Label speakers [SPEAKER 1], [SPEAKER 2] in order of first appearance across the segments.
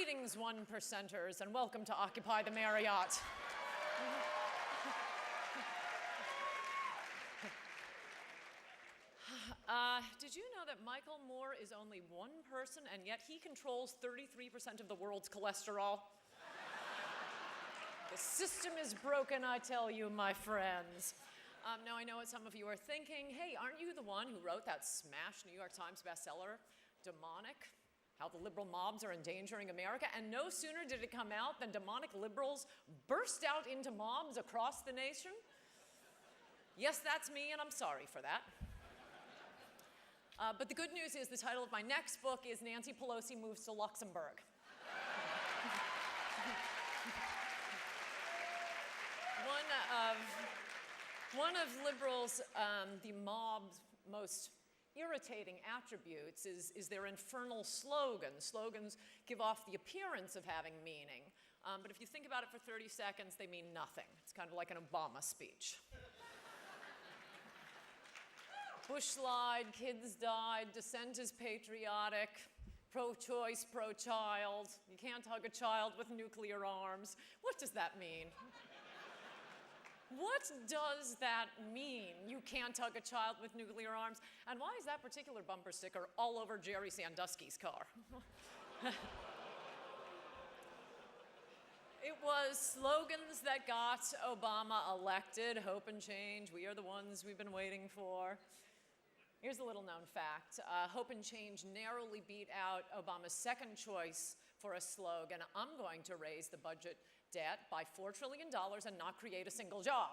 [SPEAKER 1] Greetings, 1%ers, and welcome to Occupy the Marriott. Did you know that Michael Moore is only one person, and yet he controls 33% of the world's cholesterol? The system is broken, I tell you, my friends. Now, I know what some of you are thinking. Hey, aren't you the one who wrote that smash New York Times bestseller, Demonic? How the liberal mobs are endangering America? And no sooner did it come out than demonic liberals burst out into mobs across the nation? Yes, that's me, and I'm sorry for that. But the good news is the title of my next book is Nancy Pelosi Moves to Luxembourg. One of liberals, the mob's most irritating attributes is their infernal slogans. Slogans give off the appearance of having meaning, but if you think about it for 30 seconds, they mean nothing. It's kind of like an Obama speech. Bush lied, kids died, dissent is patriotic, pro-choice, pro-child. You can't hug a child with nuclear arms. What does that mean? What does that mean? You can't hug a child with nuclear arms? And why is that particular bumper sticker all over Jerry Sandusky's car? It was slogans that got Obama elected. Hope and change, we are the ones we've been waiting for. Here's a little known fact. Hope and change narrowly beat out Obama's second choice for a slogan, I'm going to raise the budget debt by $4 trillion and not create a single job.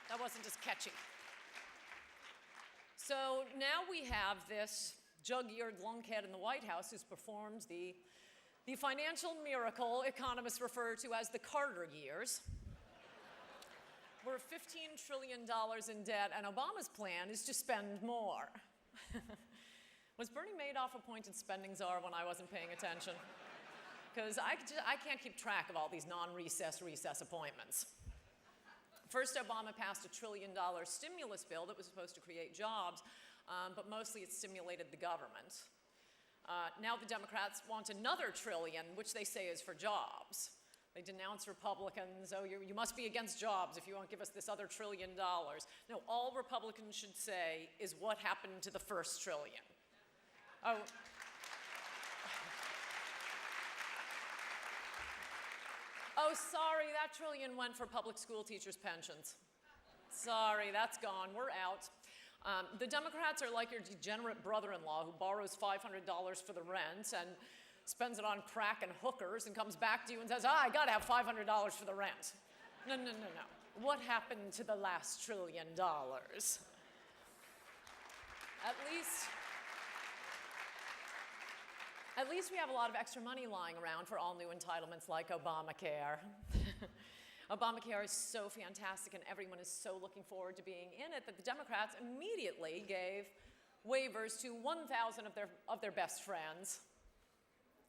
[SPEAKER 1] That wasn't as catchy. So now we have this jug-eared lunkhead in the White House who's performed the financial miracle economists refer to as the Carter years. We're $15 trillion in debt, and Obama's plan is to spend more. Was Bernie Madoff appointed spending czar when I wasn't paying attention? Because I can't keep track of all these non-recess appointments. First, Obama passed $1 trillion stimulus bill that was supposed to create jobs, but mostly it stimulated the government. Now the Democrats want another trillion, which they say is for jobs. They denounce Republicans. Oh, you must be against jobs if you won't give us this other $1 trillion. No, all Republicans should say is what happened to the first trillion. Oh. Oh, sorry, that trillion went for public school teachers' pensions. Sorry, that's gone. We're out. The Democrats are like your degenerate brother-in-law who borrows $500 for the rent and spends it on crack and hookers and comes back to you and says, I gotta have $500 for the rent. No. What happened to the last $1 trillion? At least we have a lot of extra money lying around for all new entitlements like Obamacare. Obamacare is so fantastic and everyone is so looking forward to being in it that the Democrats immediately gave waivers to 1,000 of their best friends.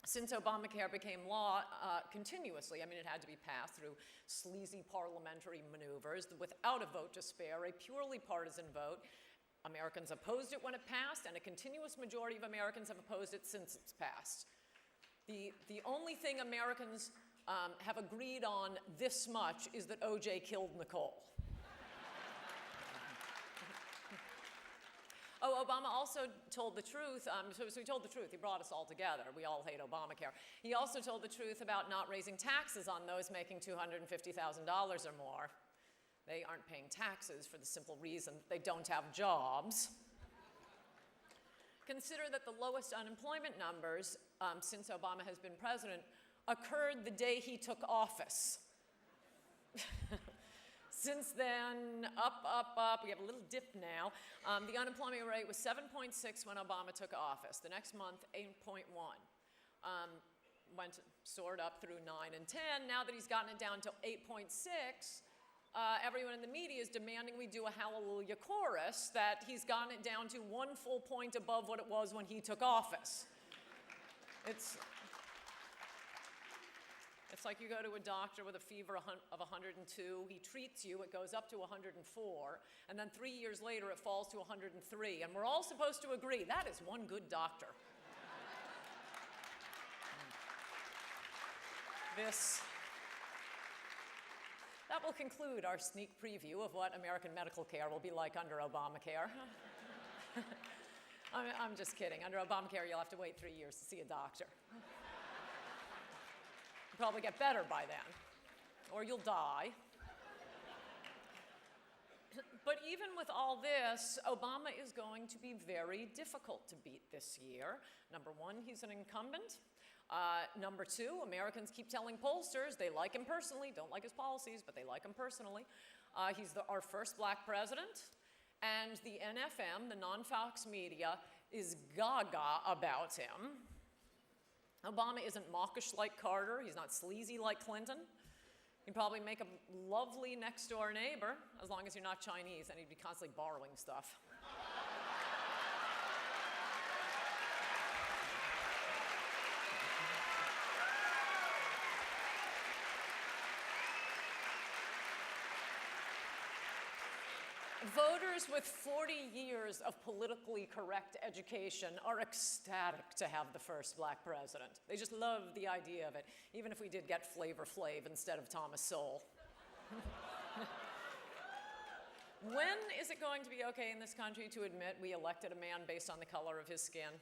[SPEAKER 1] Since Obamacare became law continuously, I mean, it had to be passed through sleazy parliamentary maneuvers without a vote to spare, a purely partisan vote. Americans opposed it when it passed, and a continuous majority of Americans have opposed it since it's passed. The only thing Americans have agreed on this much is that OJ killed Nicole. Oh, Obama also told the truth. So he told the truth. He brought us all together. We all hate Obamacare. He also told the truth about not raising taxes on those making $250,000 or more. They aren't paying taxes for the simple reason that they don't have jobs. Consider that the lowest unemployment numbers since Obama has been president occurred the day he took office. Since then, up. We have a little dip now. The unemployment rate was 7.6 when Obama took office. The next month, 8.1. Soared up through 9 and 10. Now that he's gotten it down to 8.6, everyone in the media is demanding we do a hallelujah chorus that he's gotten it down to 1 full point above what it was when he took office. It's like you go to a doctor with a fever of 102, he treats you, it goes up to 104, and then 3 years later it falls to 103, and we're all supposed to agree, that is one good doctor. That will conclude our sneak preview of what American medical care will be like under Obamacare. I'm just kidding. Under Obamacare, you'll have to wait 3 years to see a doctor. You'll probably get better by then, or you'll die. But even with all this, Obama is going to be very difficult to beat this year. Number one, he's an incumbent. Number two, Americans keep telling pollsters they like him personally, don't like his policies, but they like him personally. He's our first black president, and the NFM, the non-Fox media, is gaga about him. Obama isn't mawkish like Carter, he's not sleazy like Clinton. He'd probably make a lovely next-door neighbor, as long as you're not Chinese, and he'd be constantly borrowing stuff. Voters with 40 years of politically correct education are ecstatic to have the first black president. They just love the idea of it, even if we did get Flavor Flav instead of Thomas Sowell. When is it going to be okay in this country to admit we elected a man based on the color of his skin?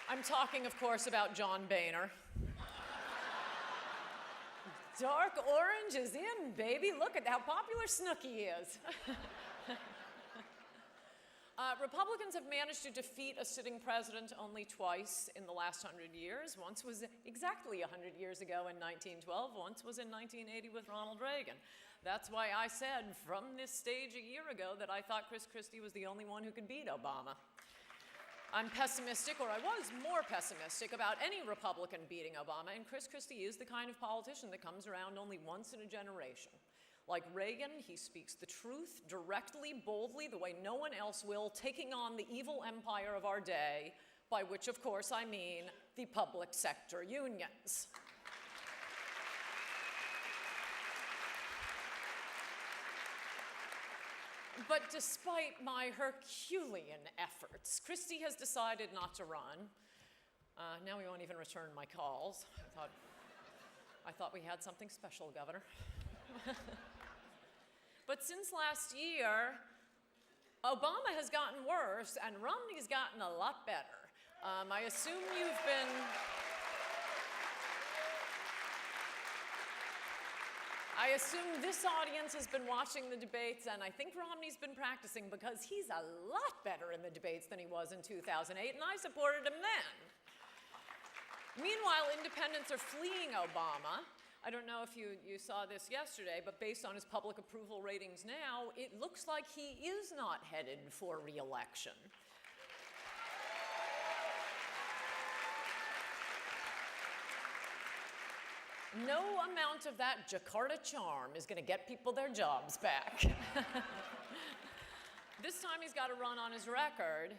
[SPEAKER 1] I'm talking, of course, about John Boehner. Dark orange is in, baby. Look at how popular Snooki is. Republicans have managed to defeat a sitting president only twice in the last 100 years. Once was exactly 100 years ago in 1912. Once was in 1980 with Ronald Reagan. That's why I said from this stage a year ago that I thought Chris Christie was the only one who could beat Obama. I'm pessimistic, or I was more pessimistic, about any Republican beating Obama, and Chris Christie is the kind of politician that comes around only once in a generation. Like Reagan, he speaks the truth directly, boldly, the way no one else will, taking on the evil empire of our day, by which, of course, I mean the public sector unions. But despite my Herculean efforts, Christie has decided not to run. Now he won't even return my calls. I thought we had something special, Governor. But since last year, Obama has gotten worse and Romney's gotten a lot better. I assume you've been... I assume this audience has been watching the debates, and I think Romney's been practicing because he's a lot better in the debates than he was in 2008, and I supported him then. Meanwhile, independents are fleeing Obama. I don't know if you saw this yesterday, but based on his public approval ratings now, it looks like he is not headed for re-election. No amount of that Jakarta charm is going to get people their jobs back. This time he's got to run on his record.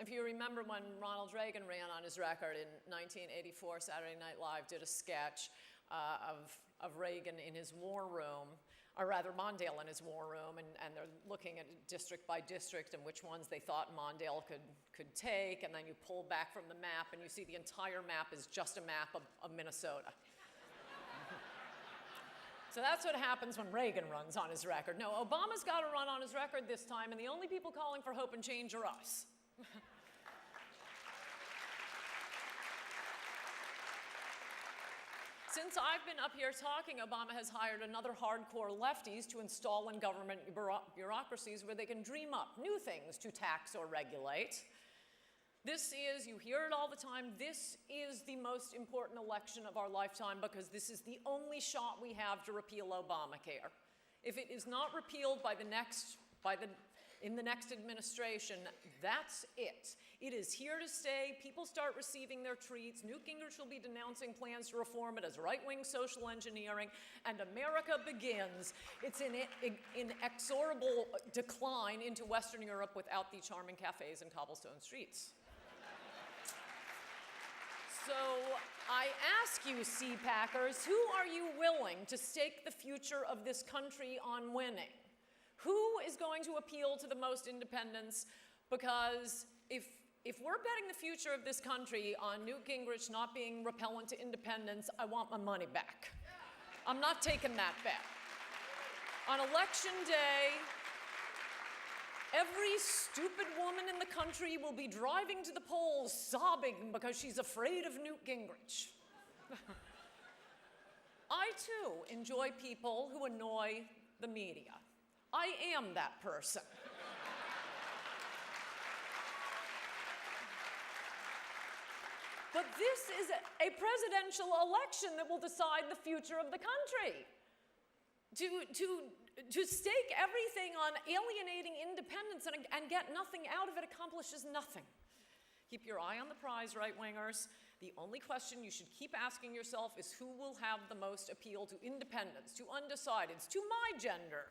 [SPEAKER 1] If you remember when Ronald Reagan ran on his record in 1984, Saturday Night Live did a sketch of Reagan in his war room, or rather Mondale in his war room, and they're looking at district by district and which ones they thought Mondale could take, and then you pull back from the map and you see the entire map is just a map of Minnesota. So that's what happens when Reagan runs on his record. No, Obama's got to run on his record this time, and the only people calling for hope and change are us. Since I've been up here talking, Obama has hired another hardcore lefties to install in government bureaucracies where they can dream up new things to tax or regulate. This is, you hear it all the time, this is the most important election of our lifetime because this is the only shot we have to repeal Obamacare. If it is not repealed in the next administration, that's it. It is here to stay. People start receiving their treats. Newt Gingrich will be denouncing plans to reform it as right-wing social engineering, and America begins its inexorable decline into Western Europe without the charming cafes and cobblestone streets. So I ask you, CPACers, who are you willing to stake the future of this country on winning? Who is going to appeal to the most independents? Because if if we're betting the future of this country on Newt Gingrich not being repellent to independence, I want my money back. I'm not taking that bet. On election day, every stupid woman in the country will be driving to the polls sobbing because she's afraid of Newt Gingrich. I, too, enjoy people who annoy the media. I am that person. But this is a presidential election that will decide the future of the country. To stake everything on alienating independence and get nothing out of it accomplishes nothing. Keep your eye on the prize, right-wingers. The only question you should keep asking yourself is who will have the most appeal to independents, to undecideds, to my gender.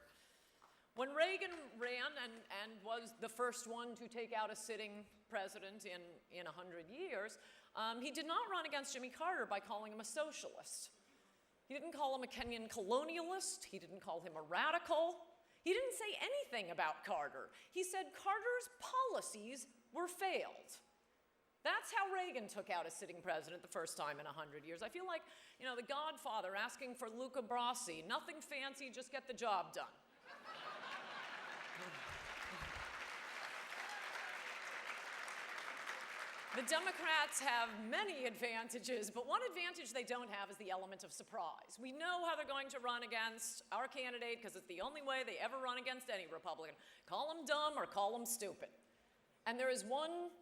[SPEAKER 1] When Reagan ran and was the first one to take out a sitting president in 100 years, he did not run against Jimmy Carter by calling him a socialist. He didn't call him a Kenyan colonialist. He didn't call him a radical. He didn't say anything about Carter. He said Carter's policies were failed. That's how Reagan took out a sitting president the first time in 100 years. I feel like, the Godfather asking for Luca Brasi. Nothing fancy, just get the job done. The Democrats have many advantages, but one advantage they don't have is the element of surprise. We know how they're going to run against our candidate because it's the only way they ever run against any Republican. Call them dumb or call them stupid. And there is one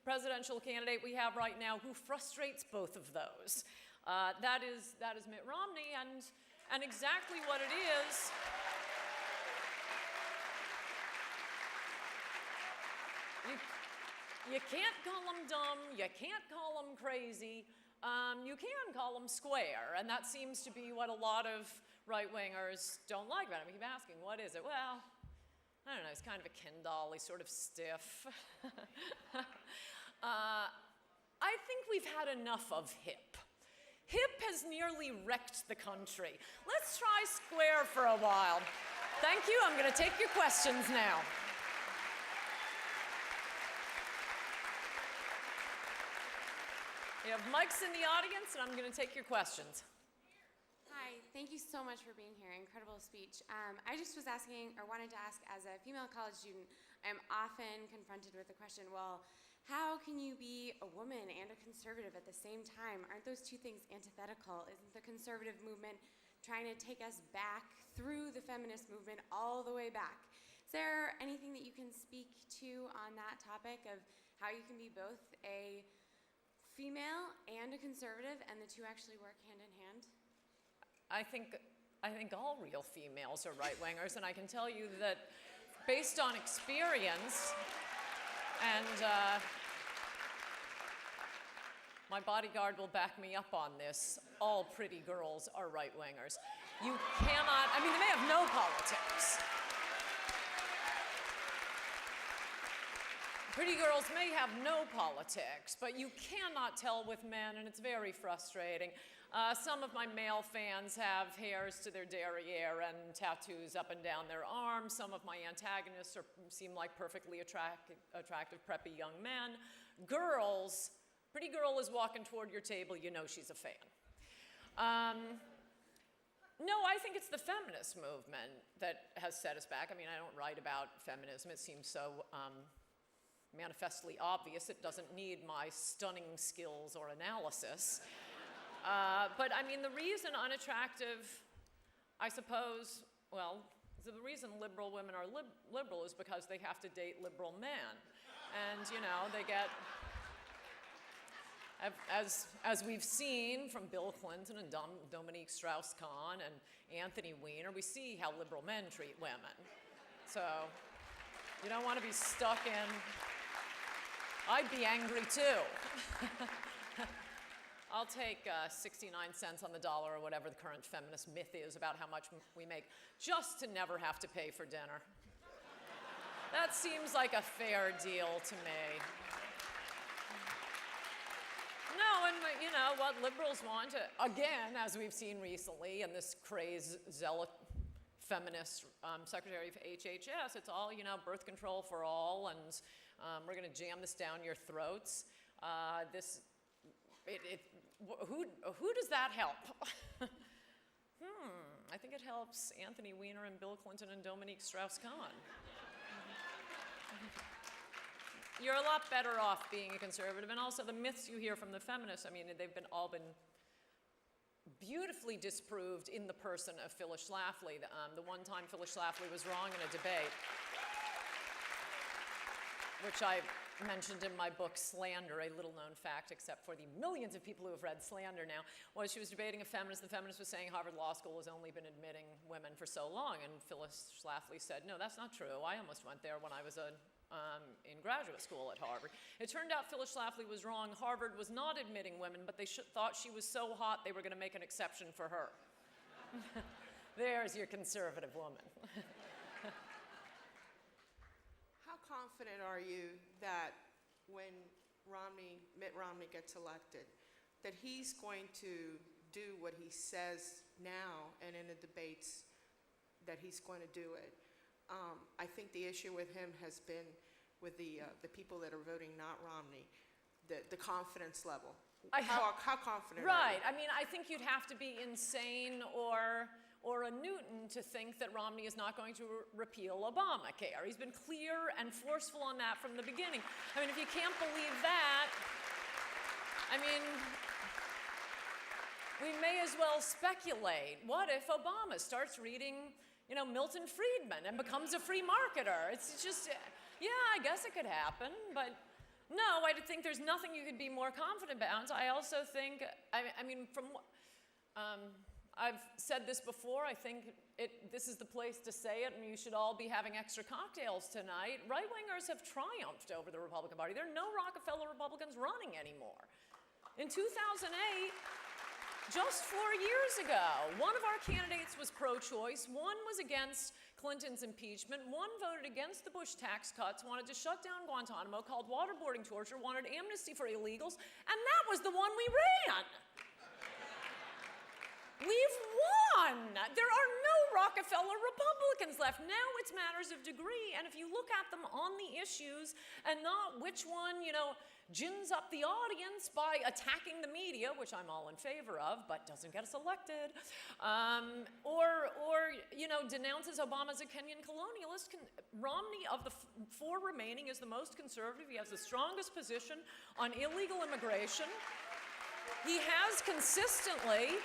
[SPEAKER 1] presidential candidate we have right now who frustrates both of those. That is Mitt Romney, and exactly what it is. You can't call them dumb, you can't call them crazy, you can call them square, and that seems to be what a lot of right-wingers don't like about him. I keep asking, what is it? Well, I don't know, he's kind of a Ken doll, he's sort of stiff. I think we've had enough of hip. Hip has nearly wrecked the country. Let's try square for a while. Thank you, I'm gonna take your questions now. We have mics in the audience, and I'm going to take your questions.
[SPEAKER 2] Hi, thank you so much for being here. Incredible speech. I just was asking, or wanted to ask, as a female college student, I'm often confronted with the question, well, how can you be a woman and a conservative at the same time? Aren't those two things antithetical? Isn't the conservative movement trying to take us back through the feminist movement all the way back? Is there anything that you can speak to on that topic of how you can be both a female and a conservative, and the two actually work hand in hand?
[SPEAKER 1] I think all real females are right-wingers, and I can tell you that based on experience, and my bodyguard will back me up on this, all pretty girls are right-wingers. You cannot, they may have no politics. Pretty girls may have no politics, but you cannot tell with men, and it's very frustrating. Some of my male fans have hairs to their derriere and tattoos up and down their arms. Some of my antagonists seem like perfectly attractive, preppy young men. Girls, pretty girl is walking toward your table, you know she's a fan. No, I think it's the feminist movement that has set us back. I don't write about feminism. It seems so manifestly obvious. It doesn't need my stunning skills or analysis. But the reason unattractive, I suppose, the reason liberal women are liberal is because they have to date liberal men. And, they get, as we've seen from Bill Clinton and Dominique Strauss-Kahn and Anthony Weiner, we see how liberal men treat women. So you don't want to be stuck in, I'd be angry too. I'll take 69 cents on the dollar or whatever the current feminist myth is about how much we make just to never have to pay for dinner. That seems like a fair deal to me. No, and what liberals want, again, as we've seen recently in this crazed zealot feminist secretary of HHS. It's all, you know, birth control for all, and we're going to jam this down your throats. Who does that help? I think it helps Anthony Weiner and Bill Clinton and Dominique Strauss-Kahn. You're a lot better off being a conservative, and also the myths you hear from the feminists, I mean, they've all been beautifully disproved in the person of Phyllis Schlafly. The one time Phyllis Schlafly was wrong in a debate, which I mentioned in my book, Slander, a little-known fact, except for the millions of people who have read Slander now, was she was debating a feminist. The feminist was saying Harvard Law School has only been admitting women for so long, and Phyllis Schlafly said, no, that's not true. I almost went there when I was in graduate school at Harvard. It turned out Phyllis Schlafly was wrong. Harvard was not admitting women, but they thought she was so hot they were going to make an exception for her. There's your conservative woman.
[SPEAKER 3] How confident are you that when Mitt Romney gets elected, that he's going to do what he says now and in the debates that he's going to do it? I think the issue with him has been with the people that are voting not Romney, the confidence level. How confident are you?
[SPEAKER 1] Right. I mean, I think you'd have to be insane or a Newton to think that Romney is not going to repeal Obamacare. He's been clear and forceful on that from the beginning. I mean, if you can't believe that, I mean, we may as well speculate. What if Obama starts reading, you know, Milton Friedman and becomes a free marketer? It's just, yeah, I guess it could happen, but no, I think there's nothing you could be more confident about. I also think, I mean, I've said this before, I think this is the place to say it, and you should all be having extra cocktails tonight. Right-wingers have triumphed over the Republican Party. There are no Rockefeller Republicans running anymore. In 2008, just 4 years ago, one of our candidates was pro-choice, one was against Clinton's impeachment, one voted against the Bush tax cuts, wanted to shut down Guantanamo, called waterboarding torture, wanted amnesty for illegals, and that was the one we ran. We've won! There are no Rockefeller Republicans left. Now it's matters of degree, and if you look at them on the issues and not which one, you know, gins up the audience by attacking the media, which I'm all in favor of, but doesn't get us elected, or you know, denounces Obama as a Kenyan colonialist. Romney, of the four remaining, is the most conservative. He has the strongest position on illegal immigration. He has consistently,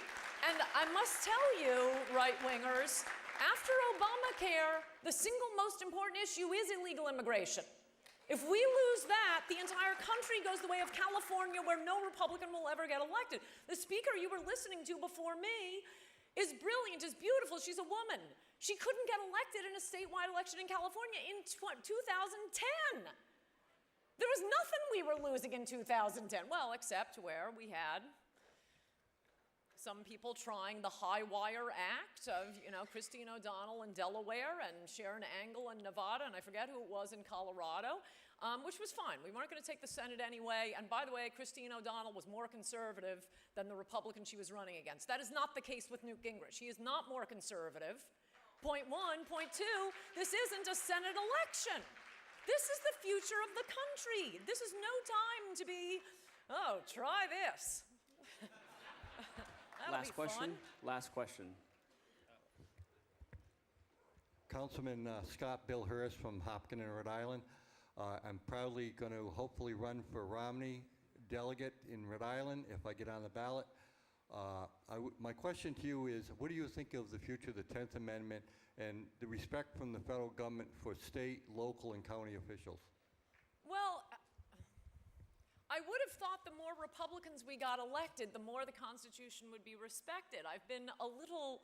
[SPEAKER 1] and I must tell you, right-wingers, after Obamacare, the single most important issue is illegal immigration. If we lose that, the entire country goes the way of California, where no Republican will ever get elected. The speaker you were listening to before me is brilliant, is beautiful. She's a woman. She couldn't get elected in a statewide election in California in 2010. There was nothing we were losing in 2010. Well, except where we had some people trying the High Wire Act of, you know, Christine O'Donnell in Delaware and Sharon Angle in Nevada, and I forget who it was in Colorado, which was fine. We weren't going to take the Senate anyway, and by the way, Christine O'Donnell was more conservative than the Republican she was running against. That is not the case with Newt Gingrich. He is not more conservative. Point one. Point two, this isn't a Senate election. This is the future of the country. This is no time to be, oh, try this.
[SPEAKER 4] Last question. Last question.
[SPEAKER 5] Councilman Scott Bill Harris from Hopkins in Rhode Island. I'm proudly going to hopefully run for Romney delegate in Rhode Island if I get on the ballot. My question to you is, what do you think of the future of the 10th Amendment and the respect from the federal government for state, local, and county officials?
[SPEAKER 1] Well, I would have thought the more Republicans we got elected, the more the Constitution would be respected. I've been a little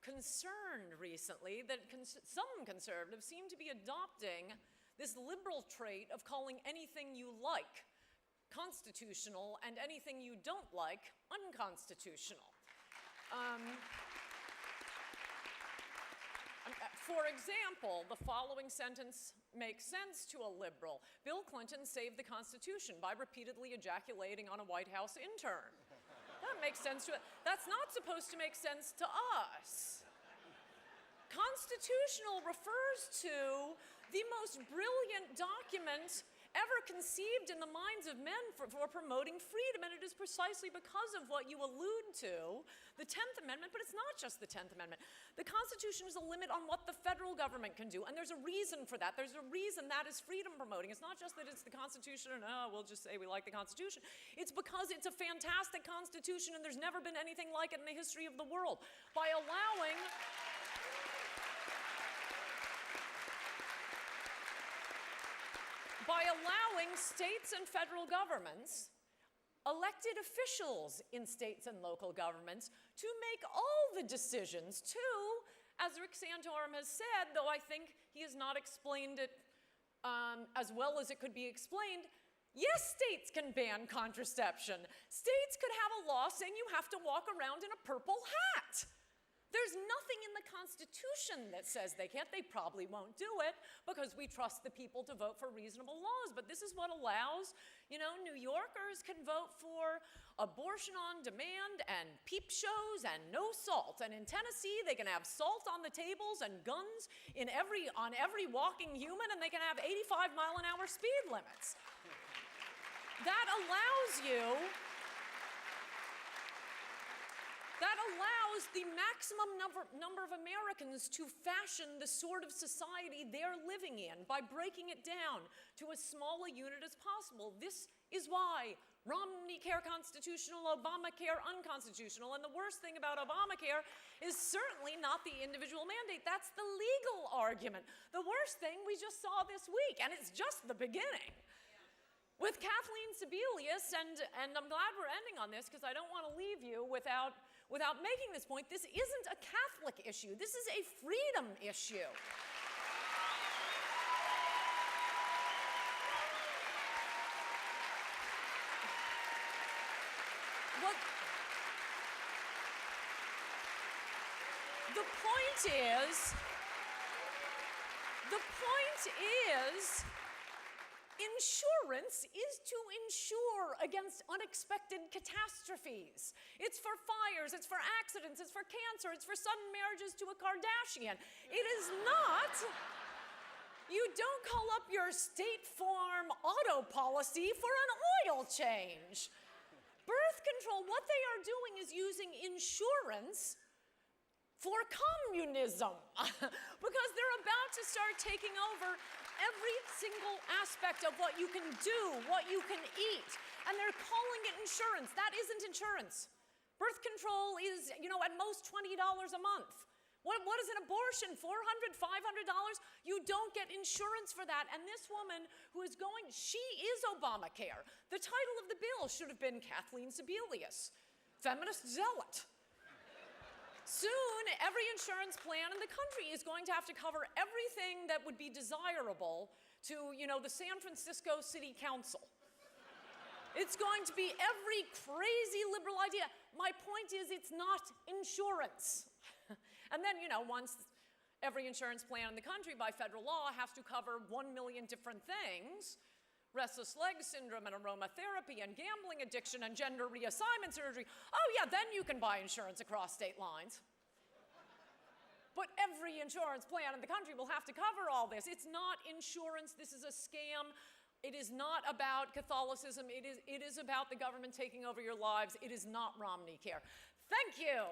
[SPEAKER 1] concerned recently that some conservatives seem to be adopting this liberal trait of calling anything you like constitutional and anything you don't like unconstitutional. For example, the following sentence makes sense to a liberal. Bill Clinton saved the Constitution by repeatedly ejaculating on a White House intern. That makes sense to it. That's not supposed to make sense to us. Constitutional refers to the most brilliant document ever conceived in the minds of men for promoting freedom, and it is precisely because of what you allude to, the 10th Amendment, but it's not just the 10th Amendment. The Constitution is a limit on what the federal government can do, and there's a reason for that. There's a reason that is freedom promoting. It's not just that it's the Constitution and, oh, we'll just say we like the Constitution. It's because it's a fantastic Constitution, and there's never been anything like it in the history of the world. By allowing states and federal governments, elected officials in states and local governments, to make all the decisions to, as Rick Santorum has said, though I think he has not explained it as well as it could be explained, yes, states can ban contraception. States could have a law saying you have to walk around in a purple hat. There's nothing in the Constitution that says they can't. They probably won't do it because we trust the people to vote for reasonable laws. But this is what allows, New Yorkers can vote for abortion on demand and peep shows and no salt. And in Tennessee, they can have salt on the tables and guns on every walking human, and they can have 85-mile-an-hour speed limits. That allows the maximum number of Americans to fashion the sort of society they're living in by breaking it down to as small a unit as possible. This is why Romney Care constitutional, Obamacare unconstitutional, and the worst thing about Obamacare is certainly not the individual mandate. That's the legal argument. The worst thing we just saw this week, and it's just the beginning. With Kathleen Sebelius, and I'm glad we're ending on this because I don't want to leave you without making this point, this isn't a Catholic issue. This is a freedom issue. The point is, insurance is to insure against unexpected catastrophes. It's for fires, it's for accidents, it's for cancer, it's for sudden marriages to a Kardashian. It is not. You don't call up your State Farm auto policy for an oil change. Birth control, what they are doing is using insurance for communism because they're about to start taking over every single aspect of what you can do, what you can eat, and they're calling it insurance. That isn't insurance. Birth control is, at most $20 a month. What is an abortion? $400, $500? You don't get insurance for that. And this woman who is she is Obamacare. The title of the bill should have been Kathleen Sebelius, feminist zealot. Soon, every insurance plan in the country is going to have to cover everything that would be desirable to, the San Francisco City Council. It's going to be every crazy liberal idea. My point is, it's not insurance. And then, once every insurance plan in the country by federal law has to cover 1 million different things, restless leg syndrome and aromatherapy and gambling addiction and gender reassignment surgery, oh yeah, then you can buy insurance across state lines. But every insurance plan in the country will have to cover all this. It's not insurance, this is a scam. It is not about Catholicism, it is about the government taking over your lives. It is not Romney Care. Thank you.